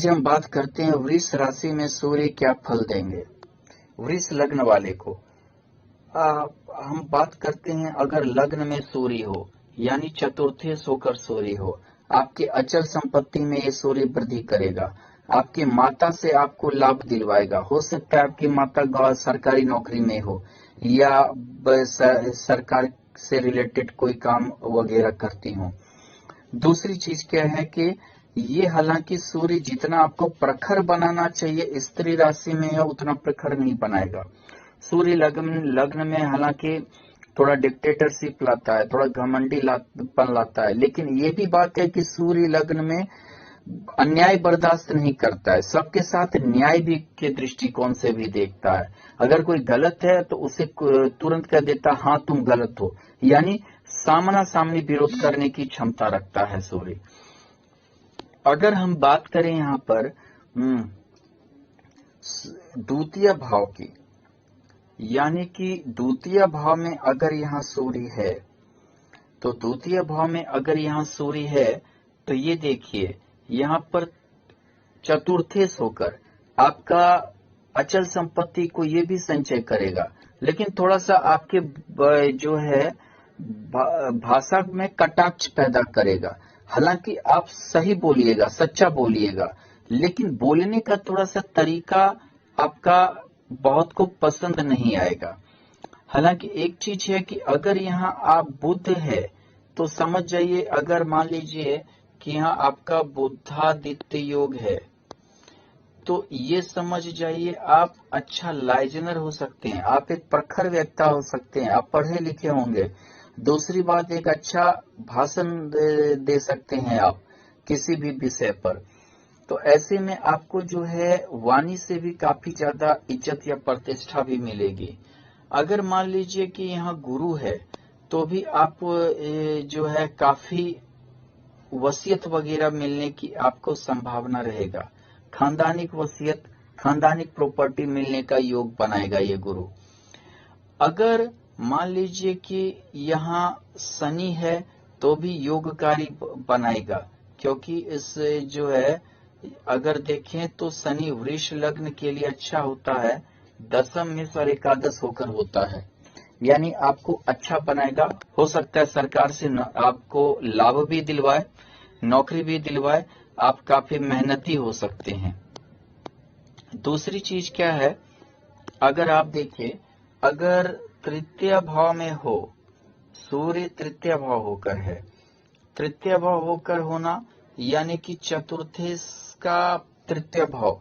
आज हम बात करते हैं वृष राशि में सूर्य क्या फल देंगे वृष लग्न वाले को। हम बात करते हैं अगर लग्न में सूर्य हो यानी चतुर्थे होकर सूर्य हो, आपके अचल संपत्ति में ये सूर्य वृद्धि करेगा। आपकी माता से आपको लाभ दिलवाएगा। हो सकता है आपकी माता सरकारी नौकरी में हो या सरकार से रिलेटेड कोई काम वगैरह करती हो। दूसरी चीज क्या है कि ये हालांकि सूर्य जितना आपको प्रखर बनाना चाहिए स्त्री राशि में है उतना प्रखर नहीं बनाएगा। सूर्य लग्न में हालांकि थोड़ा डिक्टेटरशिप लाता है, थोड़ा घमंडीपन लाता है, लेकिन ये भी बात है कि सूर्य लग्न में अन्याय बर्दाश्त नहीं करता है, सबके साथ न्याय भी के दृष्टिकोण से भी देखता है। अगर कोई गलत है तो उसे तुरंत कह देता हाँ तुम गलत हो, यानी सामना सामनी विरोध करने की क्षमता रखता है सूर्य। अगर हम बात करें यहाँ पर द्वितीय भाव की, यानी कि द्वितीय भाव में अगर यहाँ सूर्य है तो द्वितीय भाव में अगर यहाँ सूर्य है तो ये देखिए यहाँ पर चतुर्थेश होकर आपका अचल संपत्ति को ये भी संचय करेगा, लेकिन थोड़ा सा आपके जो है भाषा में कटाक्ष पैदा करेगा। हालांकि आप सही बोलिएगा, सच्चा बोलिएगा, लेकिन बोलने का थोड़ा सा तरीका आपका बहुत को पसंद नहीं आएगा। हालांकि एक चीज है कि अगर यहाँ आप बुध है तो समझ जाइए, अगर मान लीजिए कि यहाँ आपका बुधादित्य योग है तो ये समझ जाइए आप अच्छा लाइजनर हो सकते हैं, आप एक प्रखर वक्ता हो सकते हैं, आप पढ़े लिखे होंगे। दूसरी बात, एक अच्छा भाषण दे सकते हैं आप किसी भी विषय पर। तो ऐसे में आपको जो है वाणी से भी काफी ज्यादा इज्जत या प्रतिष्ठा भी मिलेगी। अगर मान लीजिए कि यहाँ गुरु है तो भी आप जो है काफी वसीयत वगैरह मिलने की आपको संभावना रहेगा। खानदानिक वसीयत, खानदानिक प्रॉपर्टी मिलने का योग बनाएगा ये गुरु। अगर मान लीजिए कि यहाँ शनि है तो भी योगकारी बनाएगा, क्योंकि इस जो है अगर देखें तो शनि वृष लग्न के लिए अच्छा होता है, दशम में और एकादश होकर होता है, यानी आपको अच्छा बनाएगा। हो सकता है सरकार से आपको लाभ भी दिलवाए, नौकरी भी दिलवाए, आप काफी मेहनती हो सकते हैं। दूसरी चीज क्या है, अगर आप देखिए अगर तृतीय भाव में हो, सूर्य तृतीय भाव होकर है, तृतीय भाव होकर होना यानी कि चतुर्थे का तृतीय भाव,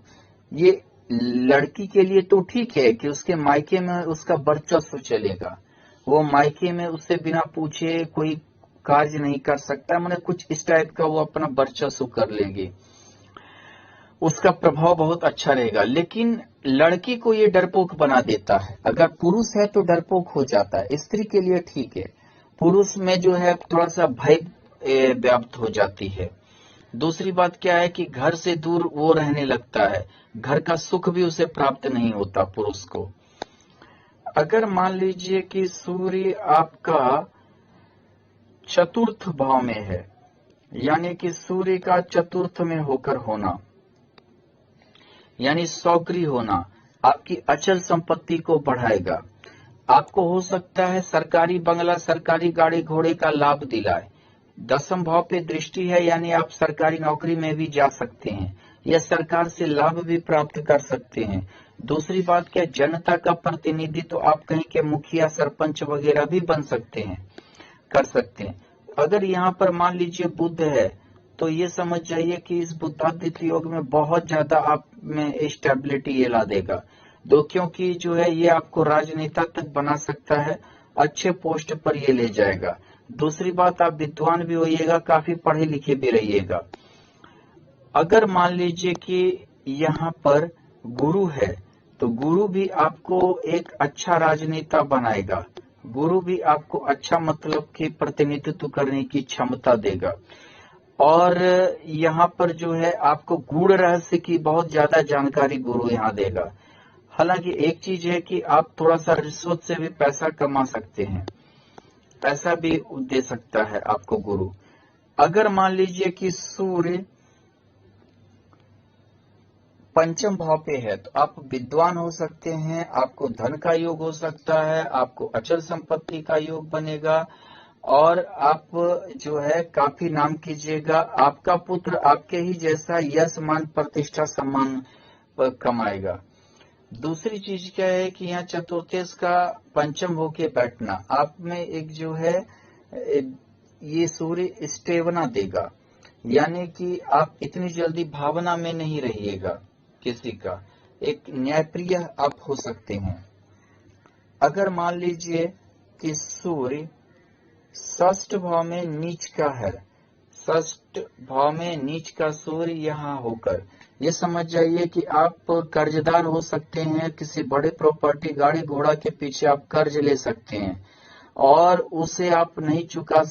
ये लड़की के लिए तो ठीक है कि उसके मायके में उसका वर्चस्व चलेगा, वो मायके में उससे बिना पूछे कोई कार्य नहीं कर सकता, मतलब कुछ इस टाइप का वो अपना वर्चस्व कर लेगी, उसका प्रभाव बहुत अच्छा रहेगा। लेकिन लड़की को ये डरपोक बना देता है। अगर पुरुष है तो डरपोक हो जाता है, स्त्री के लिए ठीक है, पुरुष में जो है थोड़ा सा भय व्याप्त हो जाती है। दूसरी बात क्या है कि घर से दूर वो रहने लगता है, घर का सुख भी उसे प्राप्त नहीं होता पुरुष को। अगर मान लीजिए कि सूर्य आपका चतुर्थ भाव में है, यानी कि सूर्य का चतुर्थ में होकर होना यानी सौकरी होना आपकी अचल संपत्ति को बढ़ाएगा। आपको हो सकता है सरकारी बंगला, सरकारी गाड़ी घोड़े का लाभ दिलाए। दसम भाव पे दृष्टि है, यानी आप सरकारी नौकरी में भी जा सकते हैं या सरकार से लाभ भी प्राप्त कर सकते हैं। दूसरी बात क्या, जनता का प्रतिनिधित्व तो आप कहीं के मुखिया, सरपंच वगैरह भी बन सकते हैं, कर सकते हैं। अगर यहाँ पर मान लीजिए बुध है तो ये समझ जाइए कि इस बुधादित्य योग में बहुत ज्यादा आप में स्टेबिलिटी ये ला देगा। दो, क्योंकि जो है ये आपको राजनेता तक बना सकता है, अच्छे पोस्ट पर ये ले जाएगा। दूसरी बात, आप विद्वान भी होइएगा, काफी पढ़े लिखे भी रहिएगा। अगर मान लीजिए कि यहाँ पर गुरु है तो गुरु भी आपको एक अच्छा राजनेता बनाएगा, गुरु भी आपको अच्छा मतलब कि प्रतिनिधित्व करने की क्षमता देगा। और यहाँ पर जो है आपको गूढ़ रहस्य की बहुत ज्यादा जानकारी गुरु यहाँ देगा। हालांकि एक चीज है कि आप थोड़ा सा रिश्वत से भी पैसा कमा सकते हैं, पैसा भी दे सकता है आपको गुरु। अगर मान लीजिए कि सूर्य पंचम भाव पे है तो आप विद्वान हो सकते हैं, आपको धन का योग हो सकता है, आपको अचल संपत्ति का योग बनेगा और आप जो है काफी नाम कीजिएगा। आपका पुत्र आपके ही जैसा यश मान प्रतिष्ठा सम्मान कमाएगा। दूसरी चीज क्या है कि यहाँ चतुर्थेश का पंचम होके बैठना आप में एक जो है ये सूर्य स्टेवना देगा, यानी कि आप इतनी जल्दी भावना में नहीं रहिएगा किसी का, एक न्यायप्रिय आप हो सकते हैं। अगर मान लीजिए कि सूर्य षष्ठ भाव में नीच का है, षष्ठ भाव में नीच का सूर्य यहाँ होकर ये समझ जाइए कि आप कर्जदार हो सकते हैं, किसी बड़े प्रॉपर्टी गाड़ी घोड़ा के पीछे आप कर्ज ले सकते हैं और उसे आप नहीं चुका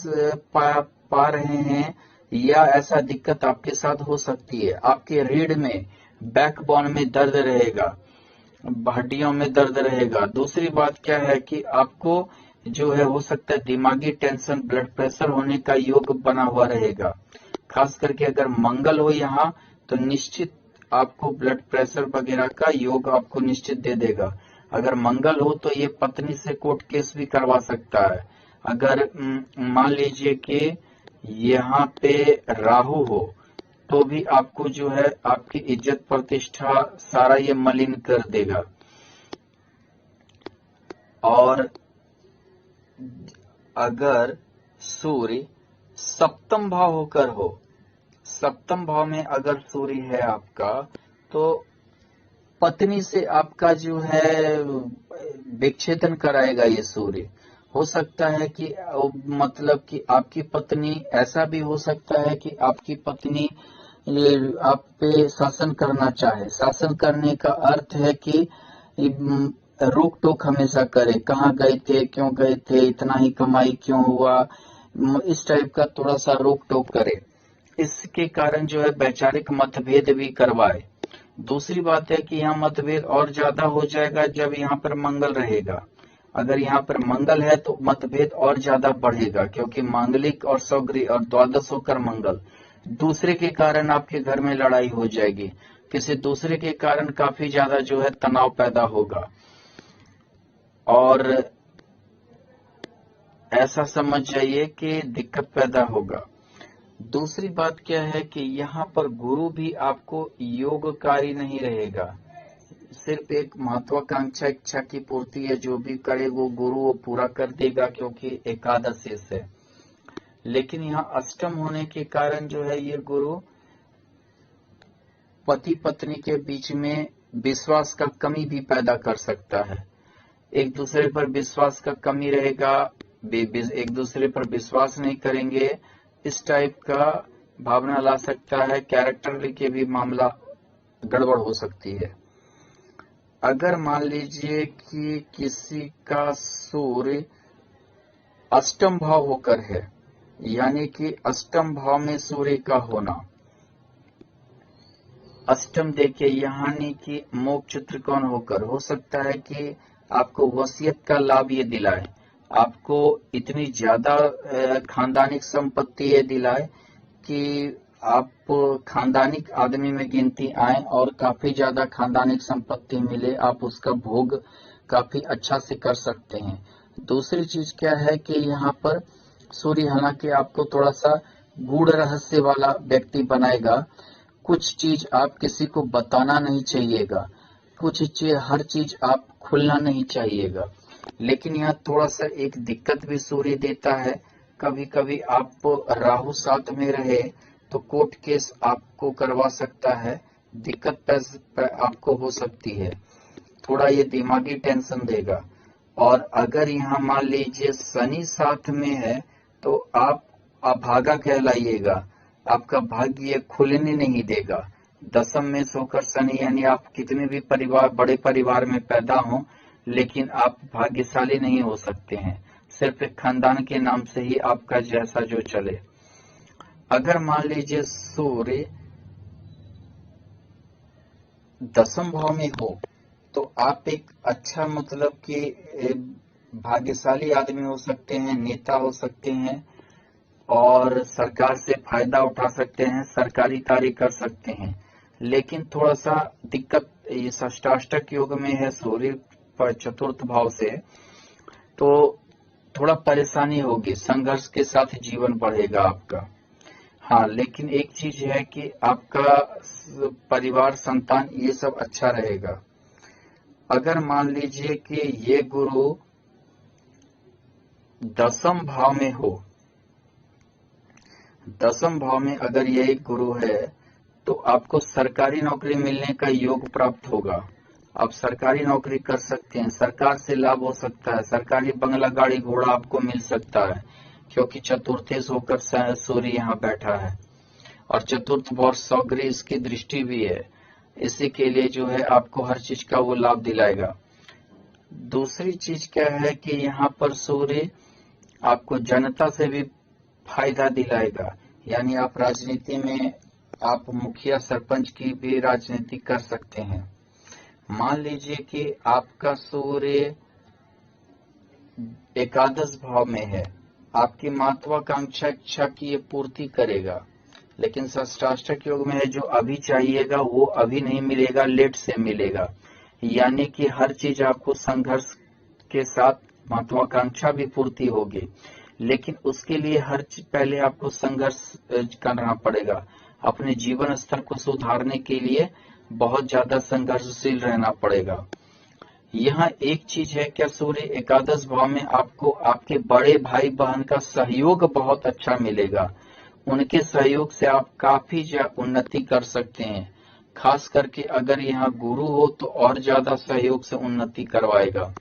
पा रहे हैं या ऐसा दिक्कत आपके साथ हो सकती है। आपके रीढ़ में बैकबोन में दर्द रहेगा, हड्डियों में दर्द रहेगा। दूसरी बात क्या है कि आपको जो है हो सकता है दिमागी टेंशन, ब्लड प्रेशर होने का योग बना हुआ रहेगा। खास करके अगर मंगल हो यहाँ तो निश्चित आपको ब्लड प्रेशर वगैरह का योग आपको निश्चित दे देगा। अगर मंगल हो तो ये पत्नी से कोर्ट केस भी करवा सकता है। अगर मान लीजिए कि यहाँ पे राहु हो तो भी आपको जो है आपकी इज्जत प्रतिष्ठा सारा ये मलिन कर देगा। और अगर सूर्य सप्तम भाव होकर हो, सप्तम भाव में अगर सूर्य है आपका तो पत्नी से आपका जो है विच्छेदन कराएगा ये सूर्य। हो सकता है कि मतलब कि आपकी पत्नी, ऐसा भी हो सकता है कि आपकी पत्नी आप पे शासन करना चाहे। शासन करने का अर्थ है कि रोक टोक हमेशा करे, कहाँ गए थे, क्यों गए थे, इतना ही कमाई क्यों हुआ, इस टाइप का थोड़ा सा रोक टोक करे। इसके कारण जो है वैचारिक मतभेद भी करवाए। दूसरी बात है कि यहाँ मतभेद और ज्यादा हो जाएगा जब यहाँ पर मंगल रहेगा। अगर यहाँ पर मंगल है तो मतभेद और ज्यादा बढ़ेगा, क्योंकि मांगलिक और सौगृह और द्वादश होकर मंगल, दूसरे के कारण आपके घर में लड़ाई हो जाएगी, किसी दूसरे के कारण काफी ज्यादा जो है तनाव पैदा होगा और ऐसा समझ जाइए कि दिक्कत पैदा होगा। दूसरी बात क्या है कि यहाँ पर गुरु भी आपको योगकारी नहीं रहेगा, सिर्फ एक महत्वाकांक्षा इच्छा की पूर्ति है, जो भी करे वो गुरु वो पूरा कर देगा क्योंकि एकादशी से। लेकिन यहाँ अष्टम होने के कारण जो है ये गुरु पति पत्नी के बीच में विश्वास का कमी भी पैदा कर सकता है। एक दूसरे पर विश्वास का कमी रहेगा, एक दूसरे पर विश्वास नहीं करेंगे, इस टाइप का भावना ला सकता है। कैरेक्टर के भी मामला गड़बड़ हो सकती है। अगर मान लीजिए कि किसी का सूर्य अष्टम भाव होकर है, यानी कि अष्टम भाव में सूर्य का होना, अष्टम देखिए यानी कि मोक्ष त्रिकोण होकर, हो सकता है कि आपको वसीयत का लाभ ये दिलाए, आपको इतनी ज्यादा खानदानिक संपत्ति ये दिलाए कि आप खानदानिक आदमी में गिनती आए और काफी ज्यादा खानदानिक संपत्ति मिले, आप उसका भोग काफी अच्छा से कर सकते हैं। दूसरी चीज क्या है कि यहाँ पर सूर्य हालांकि आपको थोड़ा सा गूढ़ रहस्य वाला व्यक्ति बनाएगा। कुछ चीज आप किसी को बताना नहीं चाहिएगा, कुछ चीज हर चीज आप खुलना नहीं चाहिएगा। लेकिन यहाँ थोड़ा सा एक दिक्कत भी सूर्य देता है, कभी कभी आप राहु साथ में रहे तो कोर्ट केस आपको करवा सकता है, दिक्कत आपको हो सकती है, थोड़ा ये दिमागी टेंशन देगा। और अगर यहाँ मान लीजिए शनि साथ में है तो आप अभागा कहलाइएगा, आपका भाग्य ये खुलने नहीं देगा। दशम में सोकर शनि, यानी आप कितने भी परिवार बड़े परिवार में पैदा हो लेकिन आप भाग्यशाली नहीं हो सकते हैं, सिर्फ एक खानदान के नाम से ही आपका जैसा जो चले। अगर मान लीजिए सूर्य दशम भाव में हो तो आप एक अच्छा मतलब कि भाग्यशाली आदमी हो सकते हैं, नेता हो सकते हैं और सरकार से फायदा उठा सकते हैं, सरकारी कार्य कर सकते हैं। लेकिन थोड़ा सा दिक्कत ये षष्टाष्टक योग में है सूर्य पर चतुर्थ भाव से, तो थोड़ा परेशानी होगी, संघर्ष के साथ जीवन बढ़ेगा आपका। हाँ, लेकिन एक चीज है कि आपका परिवार, संतान, ये सब अच्छा रहेगा। अगर मान लीजिए कि ये गुरु 10th भाव में हो, 10th भाव में अगर ये गुरु है, तो आपको सरकारी नौकरी मिलने का योग प्राप्त होगा। आप सरकारी नौकरी कर सकते हैं, सरकार से लाभ हो सकता है, सरकारी बंगला, गाड़ी घोड़ा आपको मिल सकता है, क्योंकि चतुर्थेश होकर सूर्य यहाँ बैठा है और चतुर्थ भाव सौग्री इसकी दृष्टि भी है। इसी के लिए जो है आपको हर चीज का वो लाभ दिलाएगा। दूसरी चीज क्या है कि यहाँ पर सूर्य आपको जनता से भी फायदा दिलाएगा, यानी आप राजनीति में, आप मुखिया सरपंच की भी राजनीति कर सकते हैं। मान लीजिए कि आपका सूर्य एकादश भाव में है, आपकी महत्वाकांक्षा इच्छा की ये पूर्ति करेगा, लेकिन षष्टाष्टक योग में है, जो अभी चाहिएगा वो अभी नहीं मिलेगा, लेट से मिलेगा। यानी कि हर चीज आपको संघर्ष के साथ महत्वाकांक्षा भी पूर्ति होगी, लेकिन उसके लिए हर चीज पहले आपको संघर्ष करना पड़ेगा। अपने जीवन स्तर को सुधारने के लिए बहुत ज्यादा संघर्षशील रहना पड़ेगा। यहाँ एक चीज है, क्या सूर्य एकादश भाव में आपको आपके बड़े भाई बहन का सहयोग बहुत अच्छा मिलेगा। उनके सहयोग से आप काफी उन्नति कर सकते हैं। खास करके अगर यहाँ गुरु हो तो और ज्यादा सहयोग से उन्नति करवाएगा,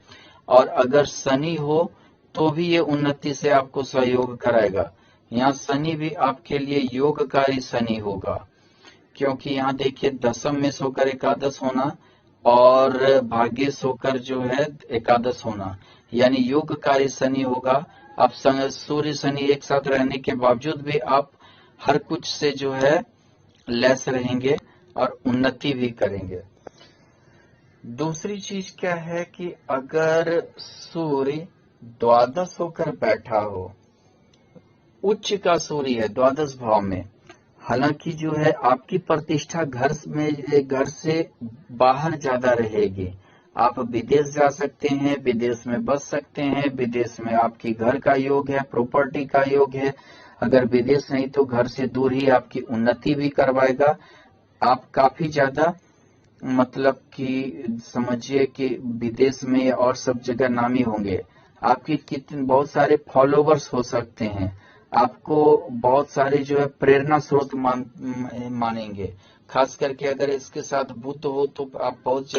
और अगर शनि हो तो भी ये उन्नति से आपको सहयोग कराएगा। यहाँ शनि भी आपके लिए योगकारी शनि होगा, क्योंकि यहाँ देखिए 10th में सोकर एकादश होना और भाग्येश होकर जो है एकादश होना, यानी योगकारी शनि होगा। आप सूर्य शनि एक साथ रहने के बावजूद भी आप हर कुछ से जो है लैस रहेंगे और उन्नति भी करेंगे। दूसरी चीज क्या है कि अगर सूर्य द्वादश होकर बैठा हो, उच्च का सूर्य है द्वादश भाव में, हालांकि जो है आपकी प्रतिष्ठा घर से बाहर ज्यादा रहेगी। आप विदेश जा सकते हैं, विदेश में बस सकते हैं, विदेश में आपकी घर का योग है, प्रॉपर्टी का योग है। अगर विदेश नहीं तो घर से दूर ही आपकी उन्नति भी करवाएगा। आप काफी ज्यादा, मतलब कि समझिए कि विदेश में और सब जगह नामी होंगे। आपके कितने बहुत सारे फॉलोवर्स हो सकते हैं, आपको बहुत सारे जो है प्रेरणा स्रोत मानेंगे। खास करके अगर इसके साथ बुध हो तो आप बहुत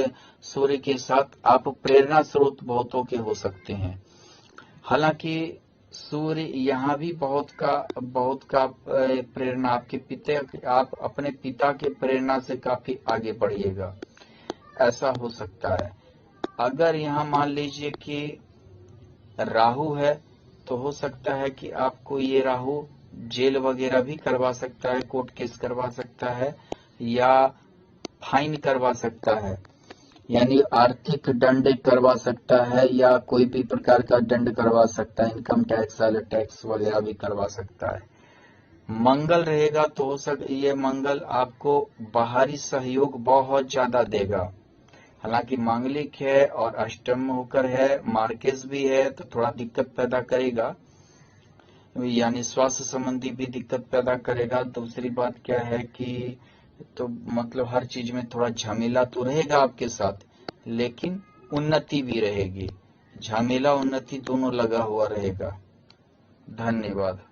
सूर्य के साथ आप प्रेरणा स्रोत बहुतों के हो सकते हैं। हालांकि सूर्य यहाँ भी बहुत का प्रेरणा आपके पिता, आप अपने पिता के प्रेरणा से काफी आगे बढ़िएगा, ऐसा हो सकता है। अगर यहाँ मान लीजिए कि राहु है तो हो सकता है कि आपको ये राहु जेल वगैरह भी करवा सकता है, कोर्ट केस करवा सकता है, या फाइन करवा सकता है, यानी आर्थिक दंड करवा सकता है, या कोई भी प्रकार का दंड करवा सकता है, इनकम टैक्स वाले टैक्स वगैरह भी करवा सकता है। मंगल रहेगा तो हो सकता ये मंगल आपको बाहरी सहयोग बहुत ज्यादा देगा। हालांकि मांगलिक है और अष्टम होकर है, मार्केस भी है, तो थोड़ा दिक्कत पैदा करेगा, यानी स्वास्थ्य संबंधी भी दिक्कत पैदा करेगा। दूसरी बात क्या है कि तो मतलब हर चीज में थोड़ा झमेला तो रहेगा आपके साथ, लेकिन उन्नति भी रहेगी। झमेला उन्नति दोनों लगा हुआ रहेगा। धन्यवाद।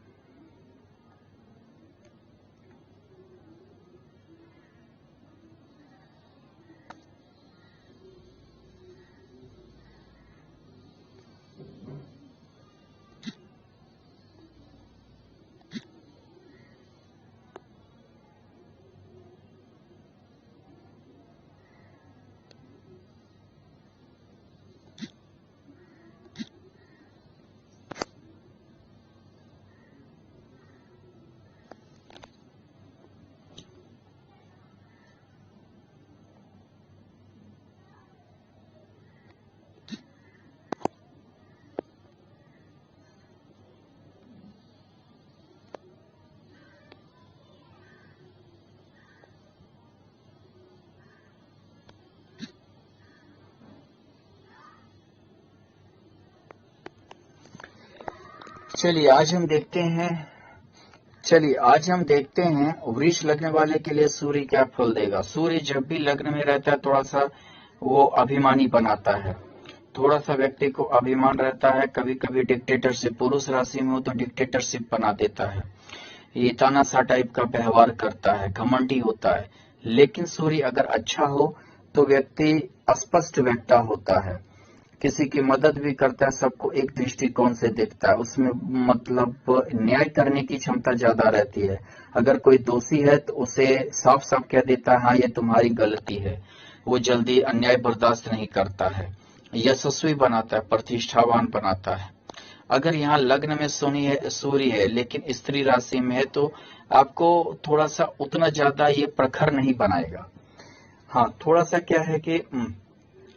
चलिए आज हम देखते हैं वृष लग्न वाले के लिए सूर्य क्या फल देगा। सूर्य जब भी लग्न में रहता है थोड़ा सा वो अभिमानी बनाता है, थोड़ा सा व्यक्ति को अभिमान रहता है, कभी कभी डिक्टेटरशिप, पुरुष राशि में हो तो डिक्टेटरशिप बना देता है, ये तानाशाह टाइप का व्यवहार करता है, घमंडी होता है। लेकिन सूर्य अगर अच्छा हो तो व्यक्ति स्पष्ट व्यक्ता होता है, किसी की मदद भी करता है, सबको एक दृष्टिकोण से देखता है, उसमें मतलब न्याय करने की क्षमता ज्यादा रहती है। अगर कोई दोषी है तो उसे साफ साफ कह देता है हाँ ये तुम्हारी गलती है, वो जल्दी अन्याय बर्दाश्त नहीं करता है, यशस्वी बनाता है, प्रतिष्ठावान बनाता है। अगर यहाँ लग्न में सूर्य है लेकिन स्त्री राशि में है तो आपको थोड़ा सा उतना ज्यादा ये प्रखर नहीं बनाएगा। हाँ थोड़ा सा क्या है कि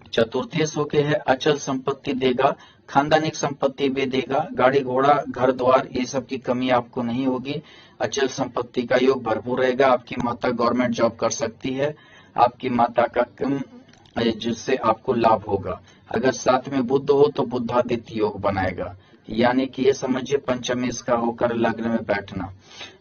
चतुर्थी सो के है, अचल संपत्ति देगा, खानदानिक संपत्ति भी देगा, गाड़ी घोड़ा घर द्वार ये सब की कमी आपको नहीं होगी, अचल संपत्ति का योग भरपूर रहेगा। आपकी माता गवर्नमेंट जॉब कर सकती है, आपकी माता का जिससे आपको लाभ होगा। अगर साथ में बुध हो तो बुद्धादित्य योग बनाएगा, यानी कि ये समझिए पंचमी इसका होकर लग्न में बैठना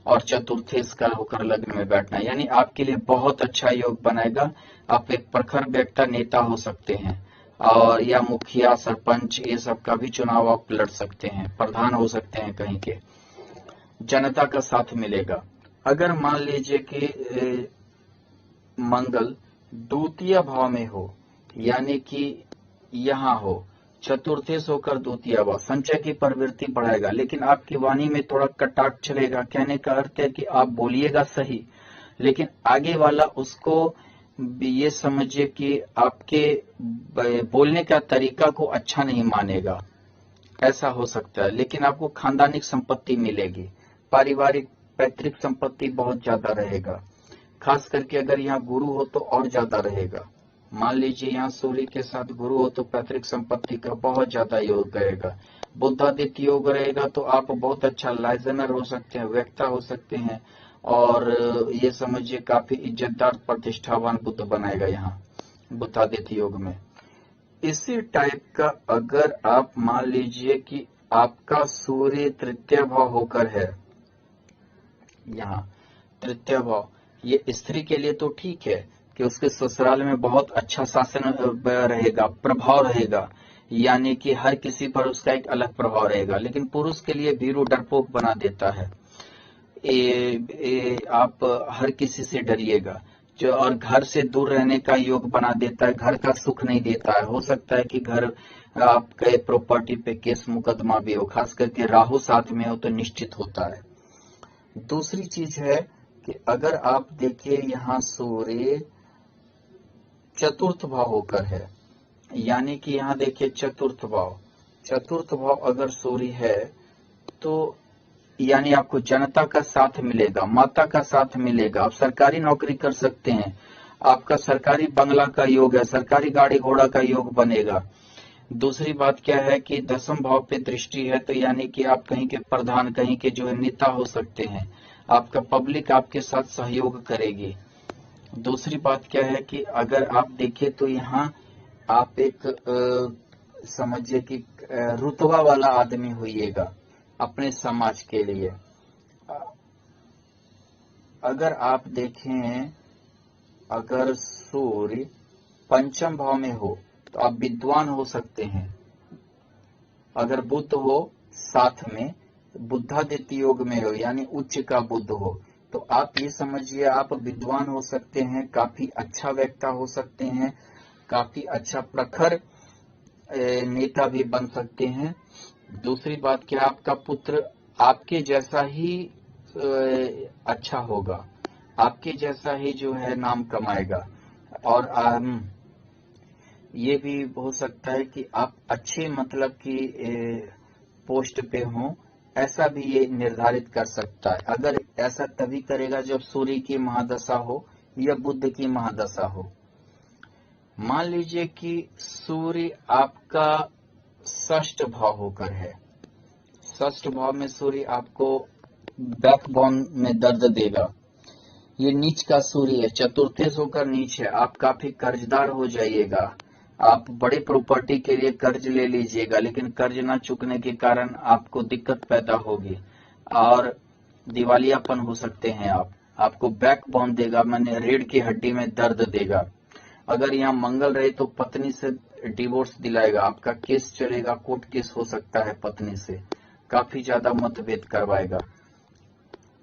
और चतुर्थी इसका होकर लग्न में बैठना, यानी आपके लिए बहुत अच्छा योग बनाएगा। आप एक प्रखर व्यक्ता नेता हो सकते हैं और या मुखिया सरपंच ये सब का भी चुनाव आप लड़ सकते हैं, प्रधान हो सकते हैं कहीं के, जनता का साथ मिलेगा। अगर मान लीजिए कि मंगल द्वितीय भाव में हो, यानी कि यहाँ हो, चतुर्थी से होकर द्वितीय भाव, संचय की प्रवृत्ति बढ़ाएगा, लेकिन आपकी वाणी में थोड़ा कटाक्ष चलेगा। कहने का अर्थ है कि आप बोलिएगा सही, लेकिन आगे वाला उसको ये समझिए कि आपके बोलने का तरीका को अच्छा नहीं मानेगा, ऐसा हो सकता है। लेकिन आपको खानदानिक संपत्ति मिलेगी, पारिवारिक पैतृक संपत्ति बहुत ज्यादा रहेगा, खास करके अगर यहाँ गुरु हो तो और ज्यादा रहेगा। मान लीजिए यहाँ सूर्य के साथ गुरु हो तो पैतृक संपत्ति का बहुत ज्यादा योग रहेगा। बुद्धादित्य योग रहेगा तो आप बहुत अच्छा लाइजनर हो सकते हैं, वक्ता हो सकते हैं, और ये समझिए काफी इज्जतदार प्रतिष्ठावान बुद्ध बनाएगा यहाँ बुद्धादित्य योग में। इसी टाइप का अगर आप मान लीजिए कि आपका सूर्य तृतीय भाव होकर है, यहाँ तृतीय भाव, ये स्त्री के लिए तो ठीक है कि उसके ससुराल में बहुत अच्छा शासन रहेगा, प्रभाव रहेगा, यानी कि हर किसी पर उसका एक अलग प्रभाव रहेगा। लेकिन पुरुष के लिए भीरू डरपोक बना देता है, आप हर किसी से डरिएगा जो, और घर से दूर रहने का योग बना देता है, घर का सुख नहीं देता है। हो सकता है कि घर आपके प्रॉपर्टी पे केस मुकदमा भी हो, खास करके राहु साथ में हो तो निश्चित होता है। दूसरी चीज है कि अगर आप देखिए यहाँ सूर्य चतुर्थ भाव होकर है, यानी कि यहाँ देखिए चतुर्थ भाव अगर सूर्य है तो यानी आपको जनता का साथ मिलेगा, माता का साथ मिलेगा, आप सरकारी नौकरी कर सकते हैं, आपका सरकारी बंगला का योग है, सरकारी गाड़ी घोड़ा का योग बनेगा। दूसरी बात क्या है कि दसम भाव पे दृष्टि है, तो यानी कि आप कहीं के प्रधान, कहीं के जो है नेता हो सकते हैं, आपका पब्लिक आपके साथ सहयोग करेगी। दूसरी बात क्या है कि अगर आप देखें तो यहाँ आप एक समझिए कि रुतबा वाला आदमी होइएगा अपने समाज के लिए। अगर आप देखें, अगर सूर्य पंचम भाव में हो तो आप विद्वान हो सकते हैं। अगर बुध हो साथ में, बुद्धादित्य योग में हो यानी उच्च का बुध हो, तो आप ये समझिए आप विद्वान हो सकते हैं, काफी अच्छा वक्ता हो सकते हैं, काफी अच्छा प्रखर नेता भी बन सकते हैं। दूसरी बात क्या, आपका पुत्र आपके जैसा ही अच्छा होगा, आपके जैसा ही जो है नाम कमाएगा, और ये भी हो सकता है कि आप अच्छे मतलब कि पोस्ट पे हों, ऐसा भी ये निर्धारित कर सकता है। अगर ऐसा तभी करेगा जब सूर्य की महादशा हो या बुध की महादशा हो। मान लीजिए कि सूर्य आपका षष्ठ भाव होकर है, षष्ठ भाव में सूर्य आपको बैकबोन में दर्द देगा, ये नीच का सूर्य है, चतुर्थी होकर नीच है, आप काफी कर्जदार हो जाइएगा, आप बड़ी प्रॉपर्टी के लिए कर्ज ले लीजिएगा, लेकिन कर्ज ना चुकने के कारण आपको दिक्कत पैदा होगी और दिवालियापन हो सकते हैं आप। आपको बैकबोन देगा, माने रीढ़ की हड्डी में दर्द देगा। अगर यहाँ मंगल रहे तो पत्नी से डिवोर्स दिलाएगा, आपका केस चलेगा, कोर्ट केस हो सकता है, पत्नी से काफी ज्यादा मतभेद करवाएगा।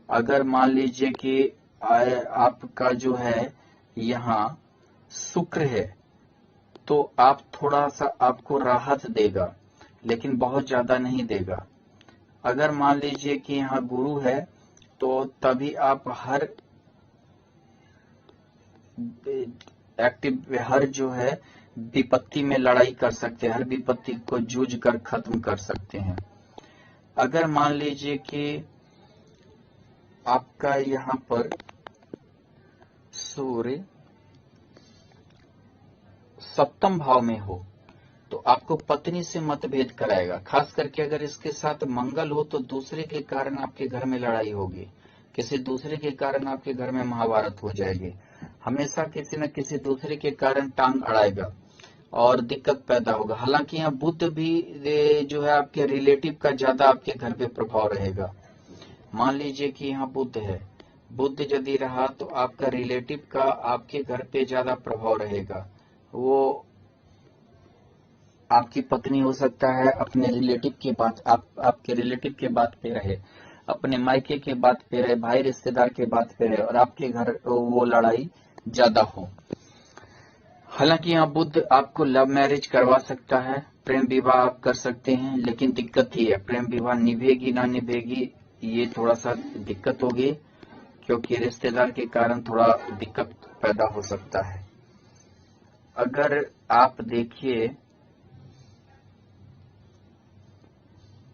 अगर मान लीजिए कि आपका जो है यहाँ शुक्र है तो आप थोड़ा सा आपको राहत देगा, लेकिन बहुत ज्यादा नहीं देगा। अगर मान लीजिए कि यहाँ गुरु है तो तभी आप हर जो है विपत्ति में लड़ाई कर सकते हैं, हर विपत्ति को जूझ कर खत्म कर सकते हैं। अगर मान लीजिए कि आपका यहाँ पर सूर्य सप्तम भाव में हो तो आपको पत्नी से मतभेद कराएगा। खास करके अगर इसके साथ मंगल हो तो दूसरे के कारण आपके घर में लड़ाई होगी, किसी दूसरे के कारण आपके घर में महाभारत हो जाएगी। हमेशा किसी न किसी दूसरे के कारण टांग अड़ाएगा और दिक्कत पैदा होगा। हालांकि यहाँ बुध भी जो है आपके रिलेटिव का ज्यादा आपके घर पे प्रभाव रहेगा। मान लीजिए कि यहाँ बुध है, बुध यदि रहा तो आपका रिलेटिव का आपके घर पे ज्यादा प्रभाव रहेगा। वो आपकी पत्नी हो सकता है अपने रिलेटिव के बात आपके रिलेटिव के बात पे रहे, अपने मायके के बात पे रहे, भाई रिश्तेदार के बात पे रहे और आपके घर वो लड़ाई ज्यादा हो। हालांकि यहाँ बुध आपको लव मैरिज करवा सकता है, प्रेम विवाह आप कर सकते हैं, लेकिन दिक्कत ही है प्रेम विवाह निभेगी ना निभेगी, ये थोड़ा सा दिक्कत होगी, क्योंकि रिश्तेदार के कारण थोड़ा दिक्कत पैदा हो सकता है। अगर आप देखिए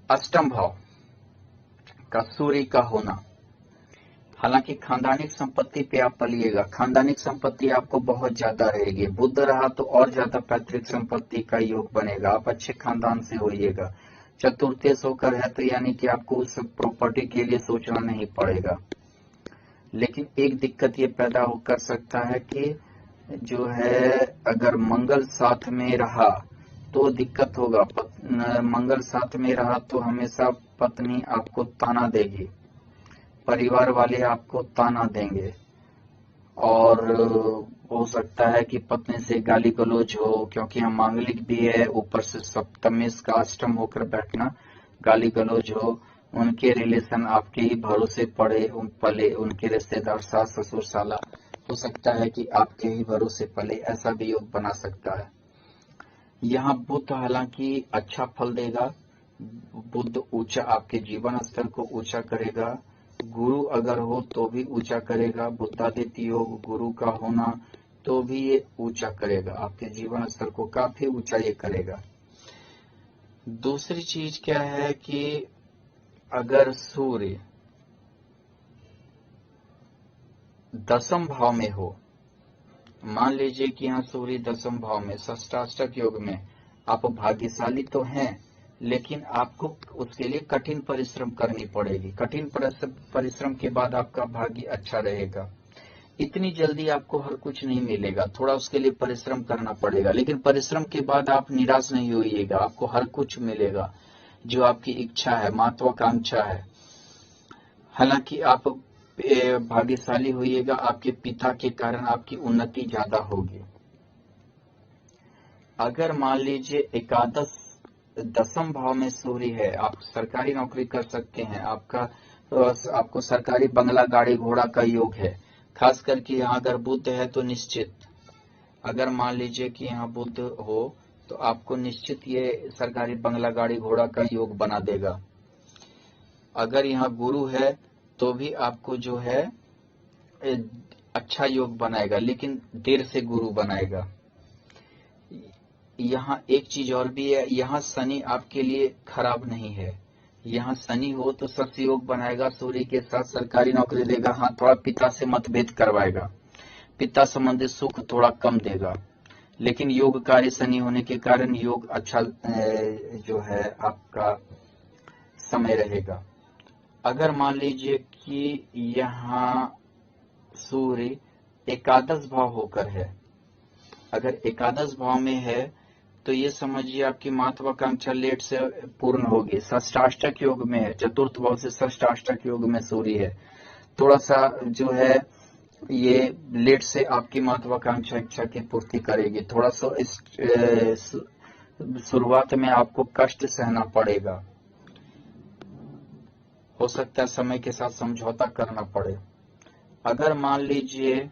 अष्टम भाव का सूर्य का होना, हालांकि खानदानिक संपत्ति पे आप पलिएगा, खानदानिक संपत्ति आपको बहुत ज्यादा रहेगी। बुध रहा तो और ज्यादा पैतृक संपत्ति का योग बनेगा, आप अच्छे खानदान से होइएगा। चतुर्थेश होकर है तो यानी कि आपको उस प्रॉपर्टी के लिए सोचना नहीं पड़ेगा। लेकिन एक दिक्कत ये पैदा कर सकता है कि जो है अगर मंगल साथ में रहा तो दिक्कत होगा। मंगल साथ में रहा तो हमेशा पत्नी आपको ताना देगी, परिवार वाले आपको ताना देंगे और हो सकता है कि पत्नी से गाली गलौज हो, क्योंकि यहाँ मांगलिक भी है, ऊपर से सप्तमेश का अष्टम होकर बैठना, गाली गलौज हो, उनके रिलेशन आपके ही भरोसे पड़े पले, उनके रिश्तेदार सास ससुर साला हो सकता है कि आपके ही भरोसे पले, ऐसा भी योग बना सकता है। यहाँ बुध हालांकि अच्छा फल देगा, बुध ऊंचा आपके जीवन स्तर को ऊंचा करेगा। गुरु अगर हो तो भी ऊंचा करेगा, बुद्धादित्य योग गुरु का होना तो भी ये ऊंचा करेगा, आपके जीवन स्तर को काफी ऊंचा ये करेगा। दूसरी चीज क्या है कि अगर सूर्य दसम भाव में हो, मान लीजिए कि यहाँ सूर्य दसम भाव में षष्टाष्टक योग में, आप भाग्यशाली तो हैं लेकिन आपको उसके लिए कठिन परिश्रम करनी पड़ेगी। कठिन परिश्रम के बाद आपका भाग्य अच्छा रहेगा। इतनी जल्दी आपको हर कुछ नहीं मिलेगा, थोड़ा उसके लिए परिश्रम करना पड़ेगा, लेकिन परिश्रम के बाद आप निराश नहीं होइएगा, आपको हर कुछ मिलेगा जो आपकी इच्छा है, महत्वाकांक्षा है। हालांकि आप भाग्यशाली होइएगा, आपके पिता के कारण आपकी उन्नति ज्यादा होगी। अगर मान लीजिए एकादश दसम भाव में सूर्य है, आप सरकारी नौकरी कर सकते हैं, आपको सरकारी बंगला गाड़ी घोड़ा का योग है। खास करके यहाँ अगर बुध है तो निश्चित, अगर मान लीजिए कि यहाँ बुध हो तो आपको निश्चित ये सरकारी बंगला गाड़ी घोड़ा का योग बना देगा। अगर यहाँ गुरु है तो भी आपको जो है अच्छा योग बनाएगा, लेकिन देर से गुरु बनाएगा। यहाँ एक चीज और भी है, यहाँ शनि आपके लिए खराब नहीं है। यहाँ शनि हो तो सत्सयोग बनाएगा, सूर्य के साथ सरकारी नौकरी देगा। हाँ, थोड़ा पिता से मतभेद करवाएगा, पिता संबंधित सुख थोड़ा कम देगा, लेकिन योगकारी शनि होने के कारण योग अच्छा जो है आपका समय रहेगा। अगर मान लीजिए कि यहाँ सूर्य एकादश भाव होकर है अगर एकादश भाव में है तो ये समझिए आपकी महत्वाकांक्षा लेट से पूर्ण होगी। षष्ठाष्टक योग में है, चतुर्थ भाव से षष्ठाष्टक योग में सूर्य है, थोड़ा सा जो है ये लेट से आपकी महत्वाकांक्षा इच्छा की पूर्ति करेगी। थोड़ा सा इस शुरुआत में आपको कष्ट सहना पड़ेगा, हो सकता है समय के साथ समझौता करना पड़े। अगर मान लीजिए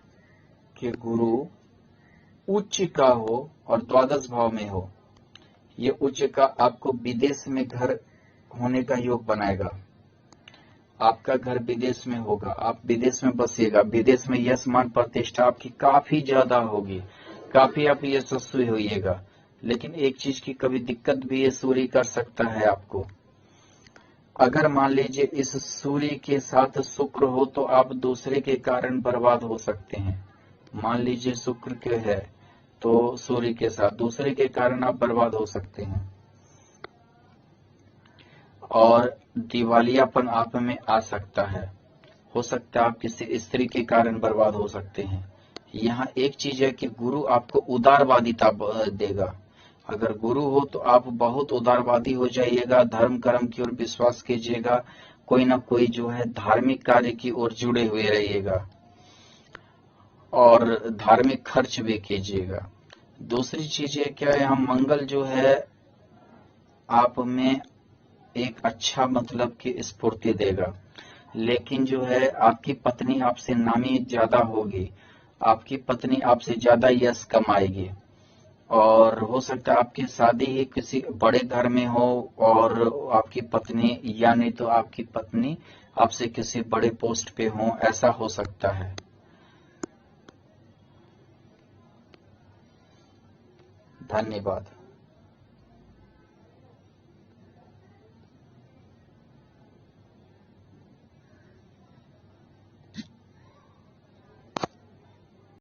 कि गुरु उच्च का हो और द्वादश भाव में हो, ये उच्च का आपको विदेश में घर होने का योग बनाएगा। आपका घर विदेश में होगा, आप विदेश में बसिएगा, विदेश में यश मान प्रतिष्ठा आपकी काफी ज्यादा होगी, काफी आप यशस्वी होइएगा। लेकिन एक चीज की कभी दिक्कत भी ये सूर्य कर सकता है आपको। अगर मान लीजिए इस सूर्य के साथ शुक्र हो तो आप दूसरे के कारण बर्बाद हो सकते हैं। मान लीजिए शुक्र के है तो सूर्य के साथ दूसरे के कारण आप बर्बाद हो सकते हैं, और दिवालियापन आप में आ सकता है। हो सकता है आप किसी स्त्री के कारण बर्बाद हो सकते हैं। यहाँ एक चीज है कि गुरु आपको उदारवादिता देगा। अगर गुरु हो तो आप बहुत उदारवादी हो जाइएगा, धर्म कर्म की ओर विश्वास कीजिएगा, कोई ना कोई जो है धार्मिक कार्य की ओर जुड़े हुए रहिएगा और धार्मिक खर्च भी कीजिएगा। दूसरी चीज है क्या है, हम मंगल जो है आप में एक अच्छा मतलब की स्फूर्ति देगा, लेकिन जो है आपकी पत्नी आपसे नामी ज्यादा होगी, आपकी पत्नी आपसे ज्यादा यश कमाएगी, और हो सकता है आपकी शादी ही किसी बड़े घर में हो और आपकी पत्नी या नहीं तो आपकी पत्नी आपसे किसी बड़े पोस्ट पे हो, ऐसा हो सकता है। धन्यवाद।